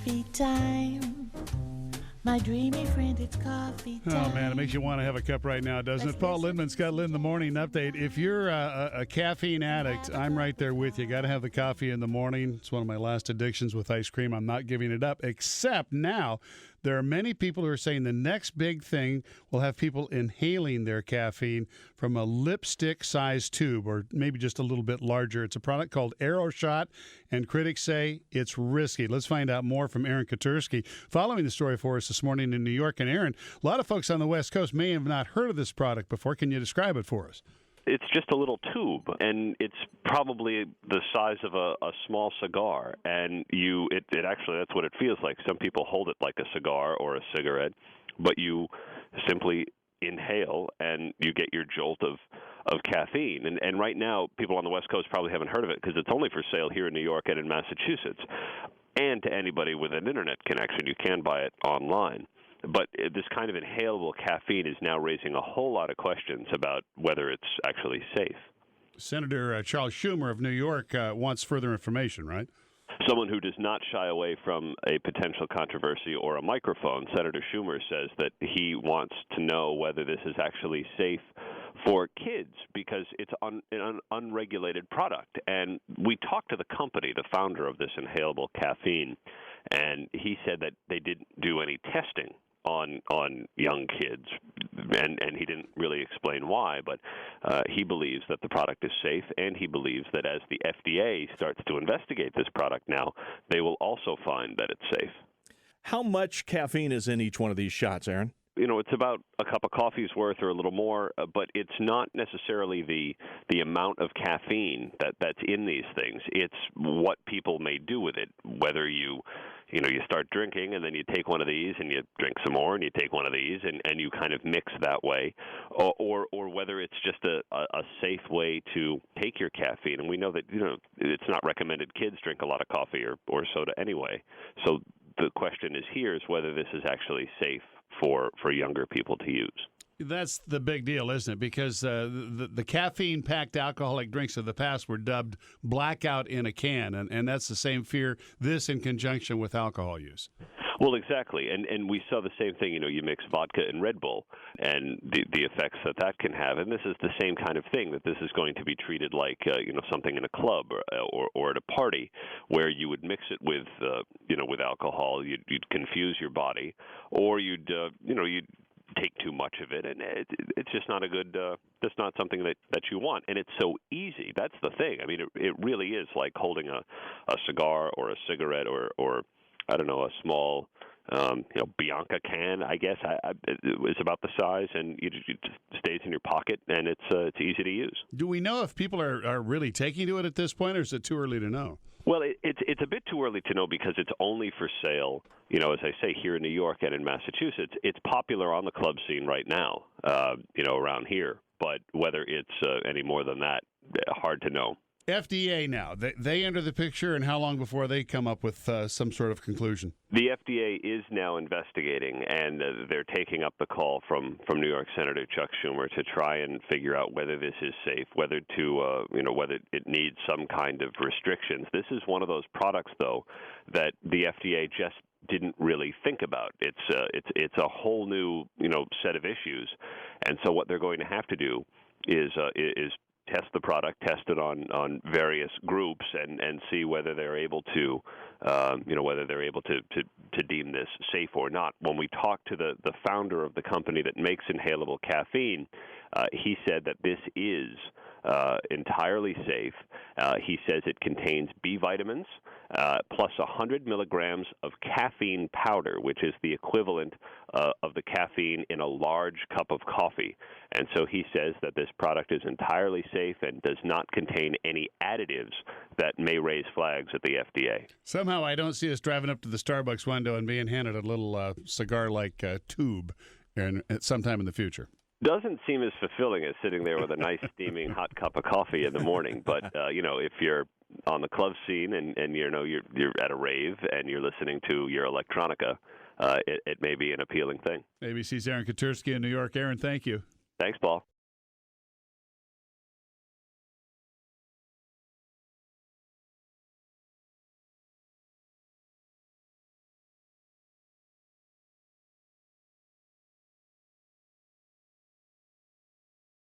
coffee time. My dreamy friend, it's coffee time. Oh, man, it makes you want to have a cup right now, doesn't it? Paul Lindman's got Lynn in the Morning Update. If you're a caffeine addict, I'm right there with you. Got to have the coffee in the morning. It's one of my last addictions with ice cream. I'm not giving it up, except now there are many people who are saying the next big thing will have people inhaling their caffeine from a lipstick-sized tube, or maybe just a little bit larger. It's a product called AeroShot, and critics say it's risky. Let's find out more from Aaron Katersky, following the story for us this morning in New York. And Aaron, a lot of folks on the West Coast may have not heard of this product before. Can you describe it for us? It's just a little tube, and it's probably the size of a small cigar. And it actually, that's what it feels like. Some people hold it like a cigar or a cigarette, but you simply inhale and you get your jolt of caffeine. And right now, people on the West Coast probably haven't heard of it because it's only for sale here in New York and in Massachusetts. And to anybody with an internet connection, you can buy it online. But this kind of inhalable caffeine is now raising a whole lot of questions about whether it's actually safe. Senator Charles Schumer of New York wants further information, right? Someone who does not shy away from a potential controversy or a microphone, Senator Schumer says that he wants to know whether this is actually safe for kids because it's an unregulated product. And we talked to the company, the founder of this inhalable caffeine, and he said that they didn't do any testing on young kids, and he didn't really explain why, but he believes that the product is safe, and he believes that as the FDA starts to investigate this product now, they will also find that it's safe. How much caffeine is in each one of these shots, Aaron? You know, it's about a cup of coffee's worth or a little more, but it's not necessarily the amount of caffeine that's in these things. It's what people may do with it, whether you start drinking and then you take one of these and you drink some more and you take one of these and you kind of mix that way, or whether it's just a safe way to take your caffeine. And we know that, it's not recommended kids drink a lot of coffee or soda anyway. So the question is whether this is actually safe for younger people to use. That's the big deal, isn't it? Because the caffeine-packed alcoholic drinks of the past were dubbed blackout in a can, and that's the same fear, this in conjunction with alcohol use. Well, exactly, and we saw the same thing. You mix vodka and Red Bull, and the effects that can have. And this is the same kind of thing, that this is going to be treated like something in a club or at a party, where you would mix it with with alcohol. You'd confuse your body, or you'd take too much of it, and it's just not a good. That's not something that you want, and it's so easy. That's the thing. I mean, it really is like holding a cigar or a cigarette or I don't know, a small Bianca can. I guess it's about the size, and it just stays in your pocket, and it's easy to use. Do we know if people are really taking to it at this point, or is it too early to know? Well, it's a bit too early to know because it's only for sale, as I say, here in New York and in Massachusetts. It's popular on the club scene right now, around here. But whether it's any more than that, hard to know. FDA now, they enter the picture, and how long before they come up with some sort of conclusion? The FDA is now investigating, and they're taking up the call from New York Senator Chuck Schumer to try and figure out whether this is safe, whether it needs some kind of restrictions. This is one of those products, though, that the FDA just didn't really think about. It's a whole new set of issues, and so what they're going to have to do is test the product, test it on various groups, and see whether they're able to, to deem this safe or not. When we talked to the founder of the company that makes inhalable caffeine, he said that this is entirely safe. He says it contains B vitamins plus 100 milligrams of caffeine powder, which is the equivalent of the caffeine in a large cup of coffee. And so he says that this product is entirely safe and does not contain any additives that may raise flags at the FDA. Somehow I don't see us driving up to the Starbucks window and being handed a little cigar-like tube at sometime in the future. Doesn't seem as fulfilling as sitting there with a nice steaming hot cup of coffee in the morning. But if you're on the club scene and you're at a rave and you're listening to your electronica, it may be an appealing thing. ABC's Aaron Katersky in New York. Aaron, thank you. Thanks, Paul.